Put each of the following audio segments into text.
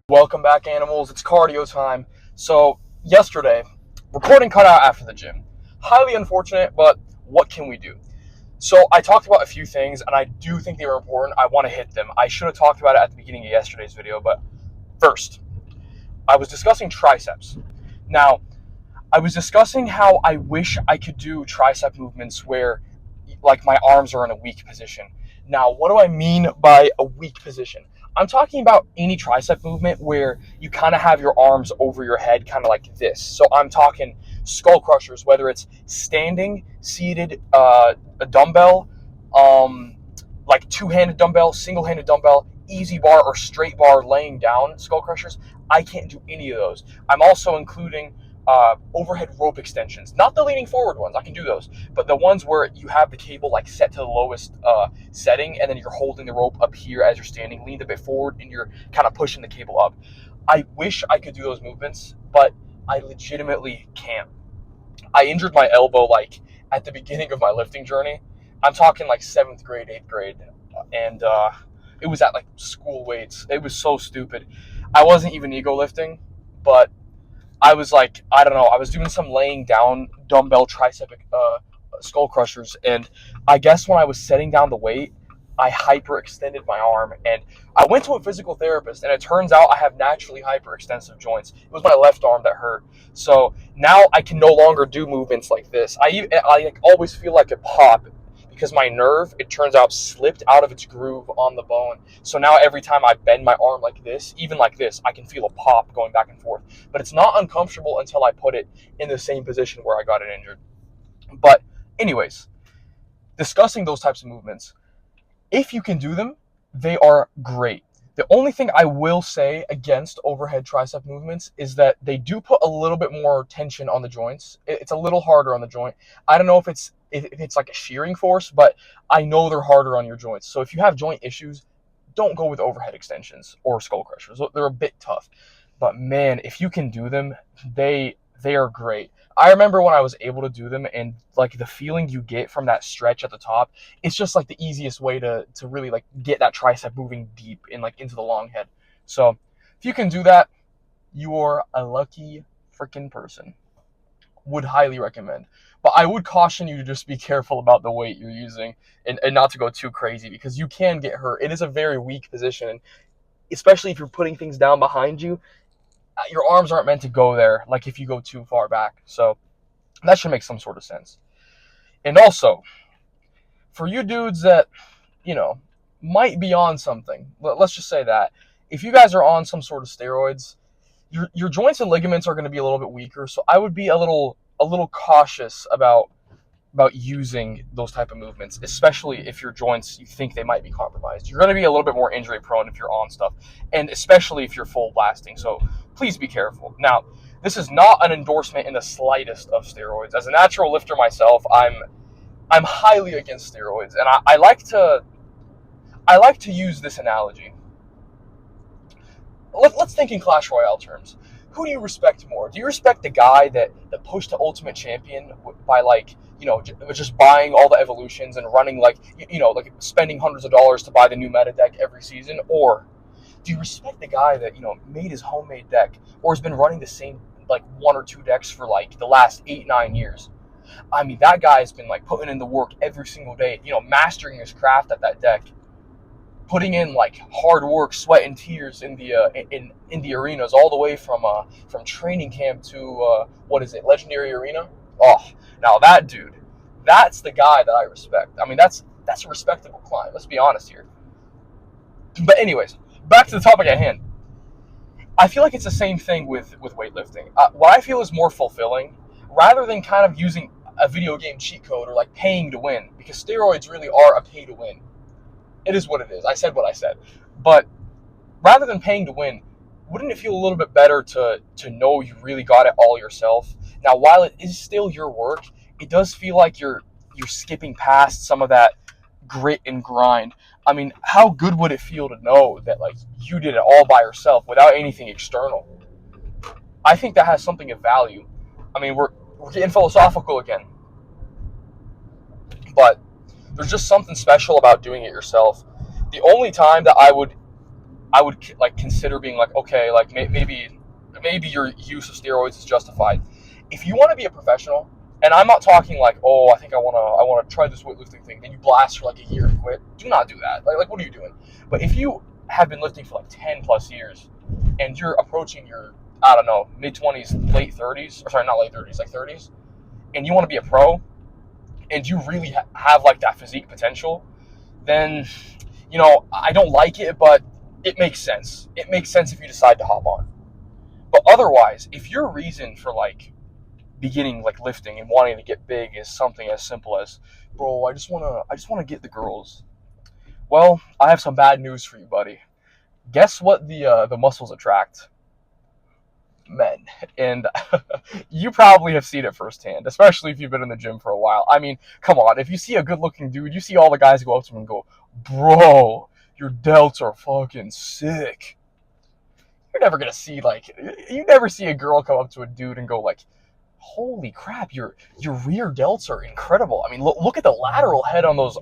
Welcome back, animals. It's cardio time. So, yesterday, recording cut out after the gym. Highly unfortunate, but what can we do? So, I talked about a few things, and I do think they were important. I want to hit them. I should have talked about it at the beginning of yesterday's video, but first, I was discussing triceps. Now, I was discussing how I wish I could do tricep movements where, like, my arms are in a weak position. Now, what do I mean by a weak position? I'm talking about any tricep movement where you kind of have your arms over your head, kind of like this. So I'm talking skull crushers, whether it's standing, seated, a dumbbell, like two-handed dumbbell, single-handed dumbbell, easy bar or straight bar laying down skull crushers. I can't do any of those. I'm also including overhead rope extensions, not the leaning forward ones. I can do those, but the ones where you have the cable like set to the lowest setting, and then you're holding the rope up here as you're standing, leaned a bit forward, and you're kind of pushing the cable up. I wish I could do those movements, but I legitimately can't. I injured my elbow like at the beginning of my lifting journey. I'm talking like 7th grade, 8th grade, and it was at like school weights. It was so stupid. I wasn't even ego lifting, but I was like, I don't know, I was doing some laying down dumbbell tricep skull crushers, and I guess when I was setting down the weight, I hyperextended my arm, and I went to a physical therapist, and it turns out I have naturally hyperextensive joints. It was my left arm that hurt. So now I can no longer do movements like this. I like, always feel like a pop because my nerve, it turns out, slipped out of its groove on the bone. So now every time I bend my arm like this, even like this, I can feel a pop going back and forth. But it's not uncomfortable until I put it in the same position where I got it injured. But anyways, discussing those types of movements, if you can do them, they are great. The only thing I will say against overhead tricep movements is that they do put a little bit more tension on the joints. It's a little harder on the joint. I don't know if it's like a shearing force, but I know they're harder on your joints. So if you have joint issues, don't go with overhead extensions or skull crushers. They're a bit tough. But man, if you can do them, they are great. I remember when I was able to do them, and like the feeling you get from that stretch at the top, it's just like the easiest way to really like get that tricep moving deep and like into the long head. So if you can do that, you're a lucky freaking person. Would highly recommend. But I would caution you to just be careful about the weight you're using and not to go too crazy, because you can get hurt. It is a very weak position, and especially if you're putting things down behind you, your arms aren't meant to go there, like if you go too far back. So that should make some sort of sense. And also, for you dudes that, might be on something, let's just say that, if you guys are on some sort of steroids, your joints and ligaments are going to be a little bit weaker. So I would be a little cautious about using those type of movements, especially if your joints, you think they might be compromised. You're going to be a little bit more injury prone if you're on stuff, and especially if you're full blasting. So please be careful. Now, this is not an endorsement in the slightest of steroids. As a natural lifter myself, I'm highly against steroids, and I like to use this analogy. Let's think in Clash Royale terms. Who do you respect more? Do you respect the guy that pushed to Ultimate Champion by just buying all the evolutions and running like spending hundreds of dollars to buy the new meta deck every season? Or do you respect the guy that, made his homemade deck or has been running the same like one or two decks for like the last 8-9 years? I mean, that guy has been like putting in the work every single day, mastering his craft at that deck, putting in like hard work, sweat and tears in the arenas, all the way from training camp to Legendary Arena. Oh, now that dude, that's the guy that I respect. I mean, that's a respectable climb. Let's be honest here. But anyways, back to the topic at hand. I feel like it's the same thing with weightlifting. What I feel is more fulfilling, rather than kind of using a video game cheat code or like paying to win, because steroids really are a pay to win. It is what it is. I said what I said. But rather than paying to win, wouldn't it feel a little bit better to know you really got it all yourself? Now, while it is still your work, it does feel like you're skipping past some of that grit and grind. I mean, how good would it feel to know that like you did it all by yourself without anything external? I think that has something of value. I mean, we're getting philosophical again. But there's just something special about doing it yourself. The only time that I would I would like consider being like, okay, like maybe your use of steroids is justified. If you want to be a professional, and I'm not talking like, oh, I wanna try this weightlifting thing, then you blast for like a year and quit. Do not do that. Like what are you doing? But if you have been lifting for like 10 plus years, and you're approaching your, I don't know, mid 20s, late 30s, or sorry, not late 30s, like 30s, and you want to be a pro, and you really have like that physique potential, then, I don't like it, but it makes sense. It makes sense if you decide to hop on. But otherwise, if your reason for like beginning like lifting and wanting to get big is something as simple as, bro, I just wanna get the girls. Well, I have some bad news for you, buddy. Guess what the muscles attract? Men. And you probably have seen it firsthand, especially if you've been in the gym for a while. I mean, come on, if you see a good looking dude, you see all the guys go up to him and go, bro, your delts are fucking sick. You're never gonna see like, you never see a girl come up to a dude and go like, holy crap, your rear delts are incredible. I mean, look at the lateral head on those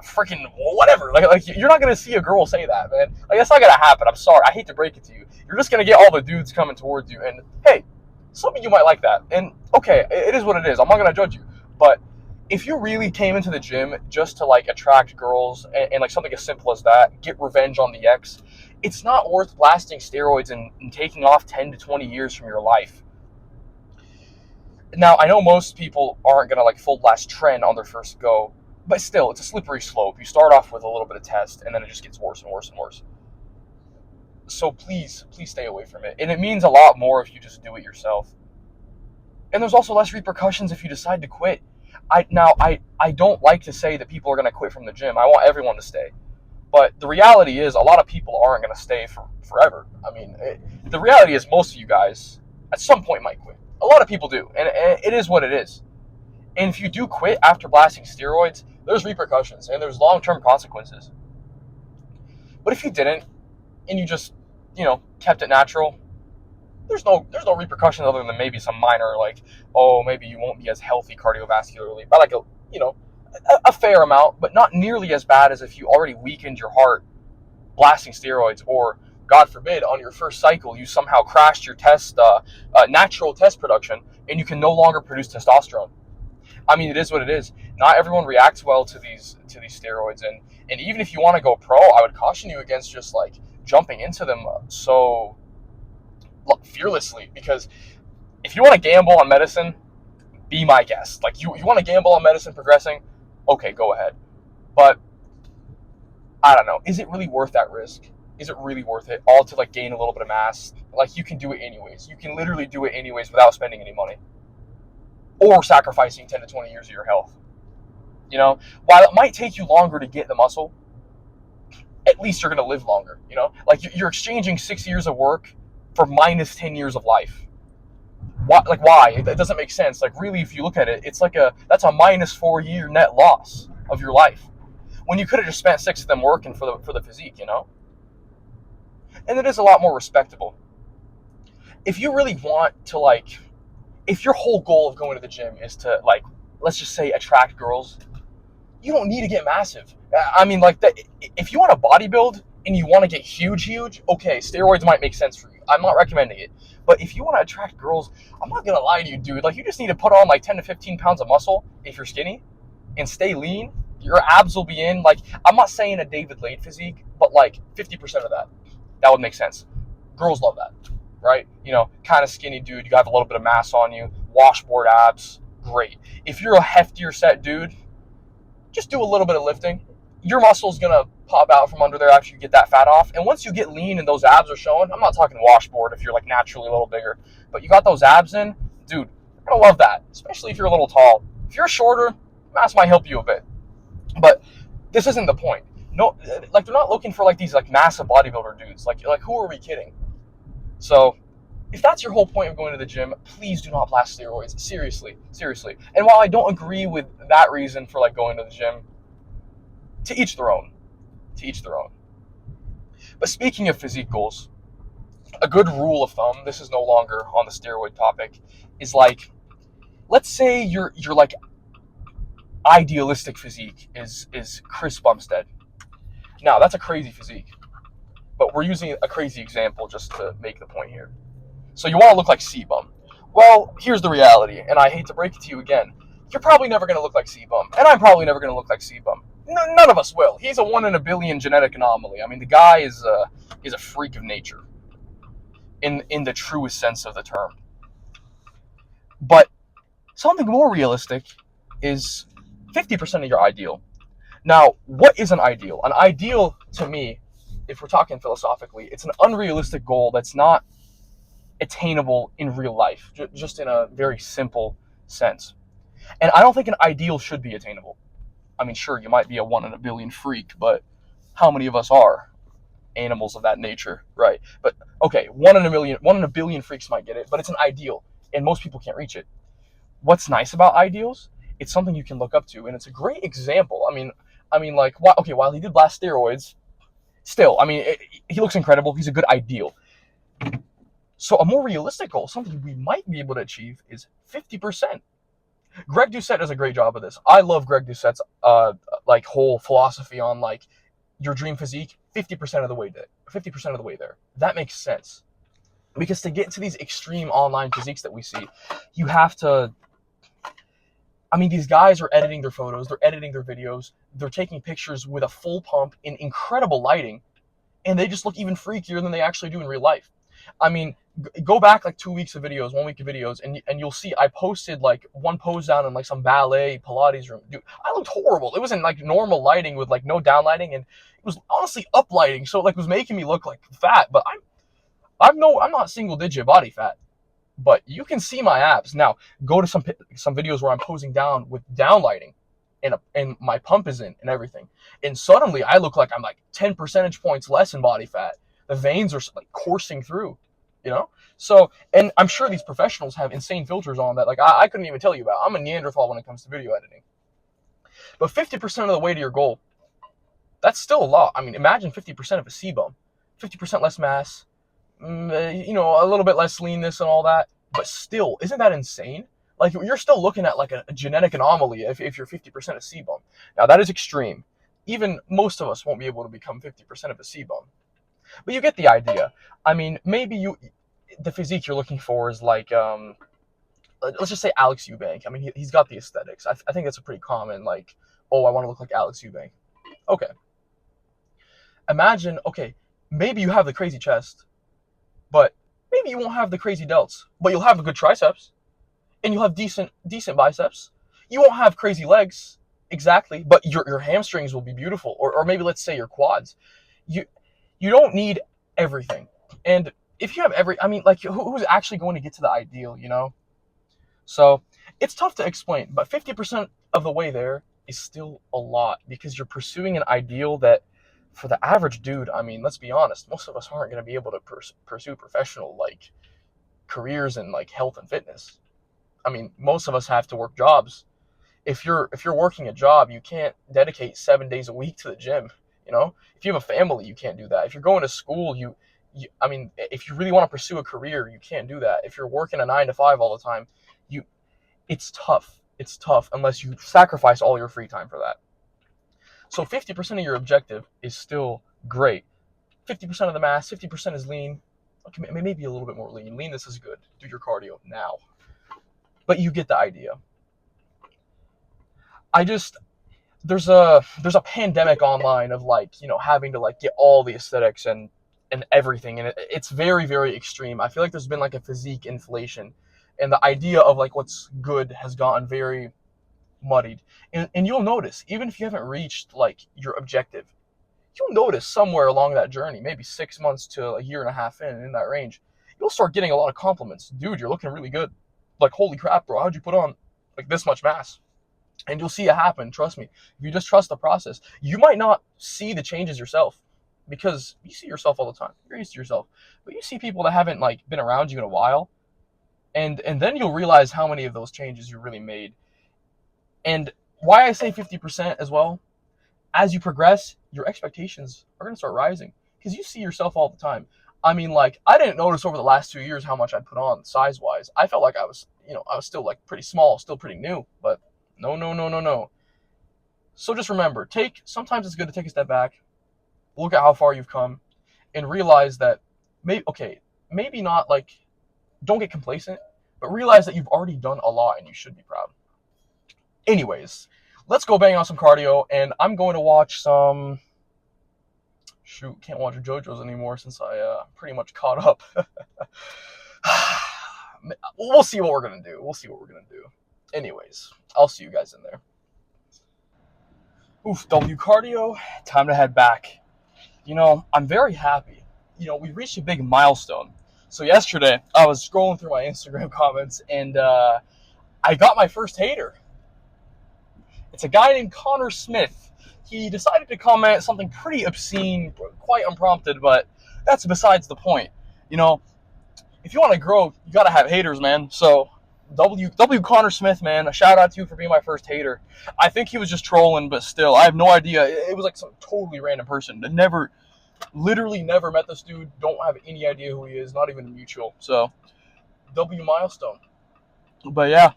freaking whatever. Like you're not gonna see a girl say that, man. Like that's not gonna happen. I'm sorry. I hate to break it to you. You're just gonna get all the dudes coming towards you. And hey, some of you might like that. And okay, it is what it is. I'm not gonna judge you. But if you really came into the gym just to like attract girls and like something as simple as that, get revenge on the ex, it's not worth blasting steroids and taking off 10 to 20 years from your life. Now, I know most people aren't going to like full blast trend on their first go, but still, it's a slippery slope. You start off with a little bit of test, and then it just gets worse and worse and worse. So please stay away from it. And it means a lot more if you just do it yourself. And there's also less repercussions if you decide to quit. I don't like to say that people are going to quit from the gym. I want everyone to stay. But the reality is a lot of people aren't going to stay forever. I mean, the reality is most of you guys at some point might quit. A lot of people do, and it is what it is. And if you do quit after blasting steroids, there's repercussions and there's long-term consequences. But if you didn't, and you just, kept it natural, there's no repercussions other than maybe some minor, like, oh, maybe you won't be as healthy cardiovascularly, by like a fair amount, but not nearly as bad as if you already weakened your heart blasting steroids, or God forbid, on your first cycle, you somehow crashed your natural test production, and you can no longer produce testosterone. I mean, it is what it is. Not everyone reacts well to these steroids, and even if you want to go pro, I would caution you against just like jumping into them so fearlessly, because if you want to gamble on medicine, be my guest. Like you want to gamble on medicine progressing, okay, go ahead. But I don't know. Is it really worth that risk? Is it really worth it? All to like gain a little bit of mass? Like you can do it anyways. You can literally do it anyways without spending any money or sacrificing 10 to 20 years of your health. While it might take you longer to get the muscle, at least you're going to live longer. Like you're exchanging 6 years of work for minus 10 years of life. Why? It doesn't make sense. Like really, if you look at it, it's like that's a minus 4 year net loss of your life, when you could have just spent 6 of them working for the physique, And it is a lot more respectable. If you really want to if your whole goal of going to the gym is to let's just say attract girls, you don't need to get massive. I mean, if you want to bodybuild and you want to get huge, okay, steroids might make sense for you. I'm not recommending it. But if you want to attract girls, I'm not going to lie to you, dude. You just need to put on 10 to 15 pounds of muscle if you're skinny and stay lean. Your abs will be in. I'm not saying a David Lade physique, but 50% of that. That would make sense. Girls love that, right? Kind of skinny dude. You have a little bit of mass on you. Washboard abs, great. If you're a heftier set dude, just do a little bit of lifting. Your muscle's going to pop out from under there after you get that fat off. And once you get lean and those abs are showing, I'm not talking washboard if you're naturally a little bigger, but you got those abs in, dude, you're going to love that, especially if you're a little tall. If you're shorter, mass might help you a bit. But this isn't the point. No, they're not looking for these massive bodybuilder dudes. Who are we kidding? So if that's your whole point of going to the gym, please do not blast steroids. Seriously. And while I don't agree with that reason for going to the gym, to each their own. But speaking of physique goals, a good rule of thumb, this is no longer on the steroid topic, is let's say your idealistic physique is Chris Bumstead. Now, that's a crazy physique, but we're using a crazy example just to make the point here. So you want to look like C-Bum. Well, here's the reality, and I hate to break it to you again. You're probably never going to look like C-Bum, and I'm probably never going to look like C-Bum. None of us will. He's a 1 in a billion genetic anomaly. I mean, the guy is a freak of nature in the truest sense of the term. But something more realistic is 50% of your ideal. Now, what is an ideal? An ideal, to me, if we're talking philosophically, it's an unrealistic goal that's not attainable in real life, just in a very simple sense. And I don't think an ideal should be attainable. I mean, sure, you might be a 1 in a billion freak, but how many of us are animals of that nature, right? But okay, 1 in a billion freaks might get it, but it's an ideal, and most people can't reach it. What's nice about ideals? It's something you can look up to, and it's a great example. Like, while he did blast steroids, still, he looks incredible. He's a good ideal. So a more realistic goal, something we might be able to achieve, is 50%. Greg Doucette does a great job of this. I love Greg Doucette's whole philosophy on like your dream physique. 50% of the way there. 50% of the way there. That makes sense, because to get to these extreme online physiques that we see, you have to. These guys are editing their photos, they're editing their videos, they're taking pictures with a full pump in incredible lighting, and they just look even freakier than they actually do in real life. Go back like 2 weeks of videos, 1 week of videos, and you'll see I posted like one pose down in like some ballet Pilates room. Dude, I looked horrible. It was in like normal lighting with like no down lighting, and it was honestly up lighting, so like it was making me look like fat. But I'm not single digit body fat, but you can see my abs. Now go to some videos where I'm posing down with down lighting, and my pump is in and everything, and suddenly I look like I'm like 10 percentage points less in body fat. The veins are like coursing through, So, and I'm sure these professionals have insane filters on that, like I couldn't even tell you about. I'm a Neanderthal when it comes to video editing. But 50% of the way to your goal, that's still a lot. Imagine 50% of a C-Bum, 50% less mass, a little bit less leanness and all that. But still, isn't that insane? Like, you're still looking at like a genetic anomaly if you're 50% a C-Bum. Now, that is extreme. Even most of us won't be able to become 50% of a C-Bum. But you get the idea. Maybe the physique you're looking for is like, let's just say Alex Eubank. He's got the aesthetics. I think that's a pretty common, like, oh, I want to look like Alex Eubank. Okay. Imagine, maybe you have the crazy chest, but maybe you won't have the crazy delts, but you'll have the good triceps, and you'll have decent biceps. You won't have crazy legs, exactly, but your hamstrings will be beautiful, or maybe let's say your quads. You don't need everything. And if you have who's actually going to get to the ideal, So it's tough to explain, but 50% of the way there is still a lot, because you're pursuing an ideal that for the average dude, let's be honest, most of us aren't going to be able to pursue professional like careers in like health and fitness. Most of us have to work jobs. If you're working a job, you can't dedicate 7 days a week to the gym. If you have a family, you can't do that. If you're going to school, if you really want to pursue a career, you can't do that. If you're working a 9 to 5 all the time, it's tough. It's tough unless you sacrifice all your free time for that. So 50% of your objective is still great. 50% of the mass, 50% is lean. Okay, maybe a little bit more lean. Leanness is good. Do your cardio now. But you get the idea. There's a pandemic online of like, having to like get all the aesthetics and everything, and it's very, very extreme. I feel like there's been like a physique inflation, and the idea of like what's good has gotten very muddied. And you'll notice, even if you haven't reached like your objective, you'll notice somewhere along that journey, maybe 6 months to a year and a half in that range, you'll start getting a lot of compliments. Dude, you're looking really good. Like, holy crap, bro, how'd you put on like this much mass? And you'll see it happen, trust me. If you just trust the process, you might not see the changes yourself, because you see yourself all the time. You're used to yourself. But you see people that haven't like been around you in a while, and then you'll realize how many of those changes you really made. And why I say 50% as well, as you progress, your expectations are going to start rising, because you see yourself all the time. I didn't notice over the last 2 years how much I'd put on size-wise. I felt like I was still like pretty small, still pretty new, but no. So just remember, sometimes it's good to take a step back, look at how far you've come, and realize that maybe not like, don't get complacent, but realize that you've already done a lot and you should be proud. Anyways, let's go bang on some cardio, and I'm going to watch some. Shoot, can't watch JoJo's anymore since I pretty much caught up. We'll see what we're gonna do. Anyways, I'll see you guys in there. Oof, W cardio. Time to head back. I'm very happy. We reached a big milestone. So yesterday, I was scrolling through my Instagram comments, and I got my first hater. It's a guy named Connor Smith. He decided to comment something pretty obscene, quite unprompted, but that's besides the point. If you want to grow, you got to have haters, man. So W Connor Smith, man, a shout out to you for being my first hater. I think he was just trolling, but still, I have no idea. It was like some totally random person. Literally never met this dude. Don't have any idea who he is. Not even a mutual. So, W milestone. But yeah,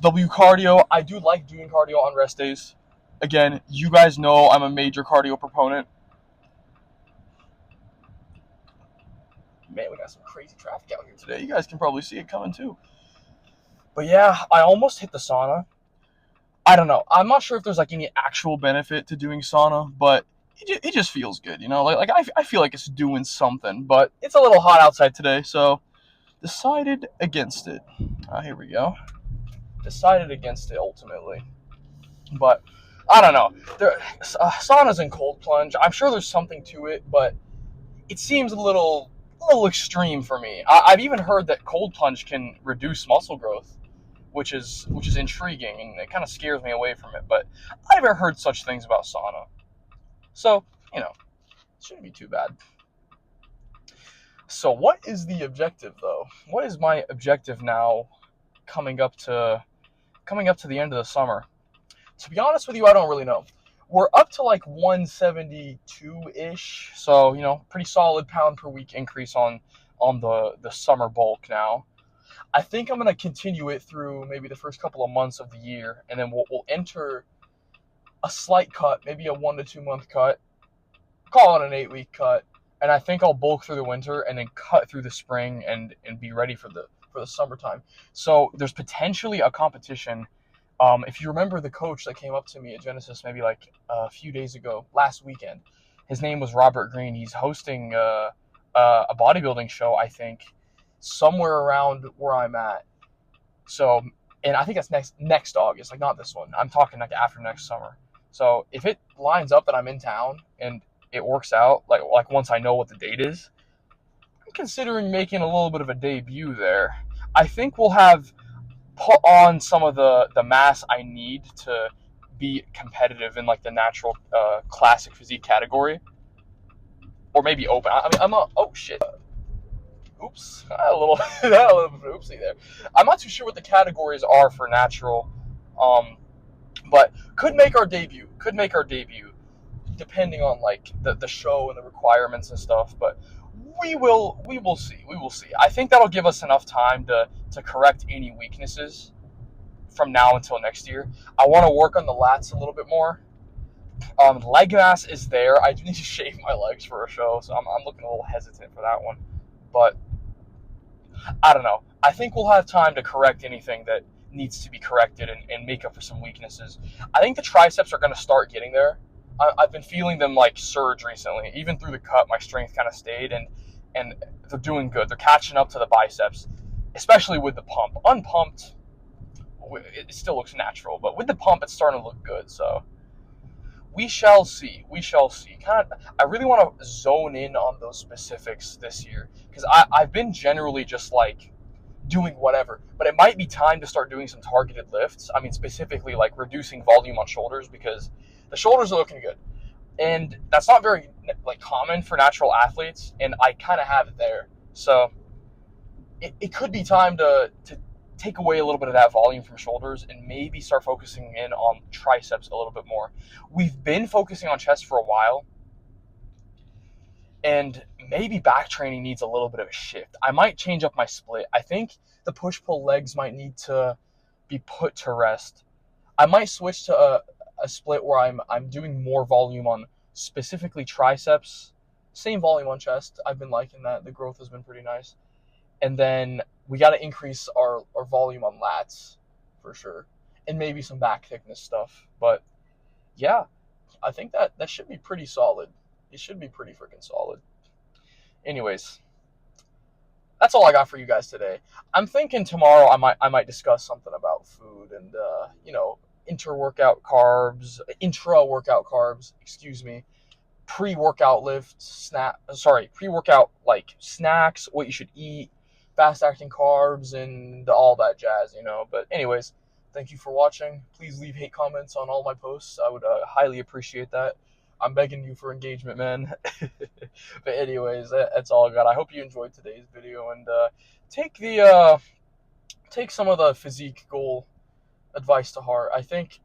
W cardio. I do like doing cardio on rest days. Again, you guys know I'm a major cardio proponent. Man, we got some crazy traffic out here today. You guys can probably see it coming too. But yeah, I almost hit the sauna. I don't know. I'm not sure if there's like any actual benefit to doing sauna, but it just feels good, Like I feel like it's doing something, but it's a little hot outside today, so decided against it. Here we go. Decided against it ultimately, but I don't know. Saunas and cold plunge. I'm sure there's something to it, but it seems a little extreme for me. I've even heard that cold plunge can reduce muscle growth, which is intriguing, and it kind of scares me away from it. But I haven't heard such things about sauna, so it shouldn't be too bad. So what is the objective, though? What is my objective now, coming up to the end of the summer? To be honest with you, I don't really know. We're up to like 172-ish, so pretty solid pound per week increase on the summer bulk now. I think I'm going to continue it through maybe the first couple of months of the year, and then we'll enter a slight cut, maybe a 1 to 2 month cut, call it an 8-week cut, and I think I'll bulk through the winter and then cut through the spring and be ready for the summertime. So there's potentially a competition. If you remember the coach that came up to me at Genesis maybe like a few days ago, last weekend, his name was Robert Green. He's hosting a bodybuilding show, I think, somewhere around where I'm at. So, and I think that's next August, like not this one. I'm talking like after next summer. So if it lines up that I'm in town and it works out, like once I know what the date is, I'm considering making a little bit of a debut there. I think we'll have put on some of the mass I need to be competitive in like the natural classic physique category, or maybe open. Oh shit. Oops, a little bit of an oopsie there. I'm not too sure what the categories are for natural, but could make our debut, depending on like the show and the requirements and stuff. But we will see. I think that'll give us enough time to correct any weaknesses from now until next year. I want to work on the lats a little bit more. Leg mass is there. I do need to shave my legs for a show, so I'm looking a little hesitant for that one. But I don't know. I think we'll have time to correct anything that needs to be corrected and make up for some weaknesses. I think the triceps are going to start getting there. I've been feeling them like surge recently. Even through the cut, my strength kind of stayed, and they're doing good. They're catching up to the biceps, especially with the pump. Unpumped, it still looks natural, but with the pump, it's starting to look good. So we shall see. I really want to zone in on those specifics this year, because I've been generally just like doing whatever, but it might be time to start doing some targeted lifts. I mean, specifically like reducing volume on shoulders, because the shoulders are looking good, and that's not very like common for natural athletes, and I kind of have it there. So it could be time to take away a little bit of that volume from shoulders and maybe start focusing in on triceps a little bit more. We've been focusing on chest for a while, and maybe back training needs a little bit of a shift. I might change up my split. I think the push-pull legs might need to be put to rest. I might switch to a split where I'm doing more volume on specifically triceps. Same volume on chest. I've been liking that. The growth has been pretty nice. And then we got to increase our volume on lats for sure. And maybe some back thickness stuff. But yeah, I think that should be pretty solid. It should be pretty freaking solid. Anyways, that's all I got for you guys today. I'm thinking tomorrow I might discuss something about food and intra-workout carbs, excuse me, pre-workout pre-workout like snacks, what you should eat, fast-acting carbs, and all that jazz, But anyways, thank you for watching. Please leave hate comments on all my posts. I would highly appreciate that. I'm begging you for engagement, man. But anyways, that's all I got. I hope you enjoyed today's video, and take some of the physique goal advice to heart. I think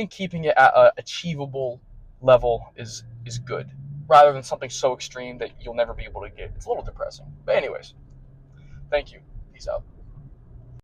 keeping it at a achievable level is good, rather than something so extreme that you'll never be able to get. It's a little depressing. But anyways, thank you. Peace out.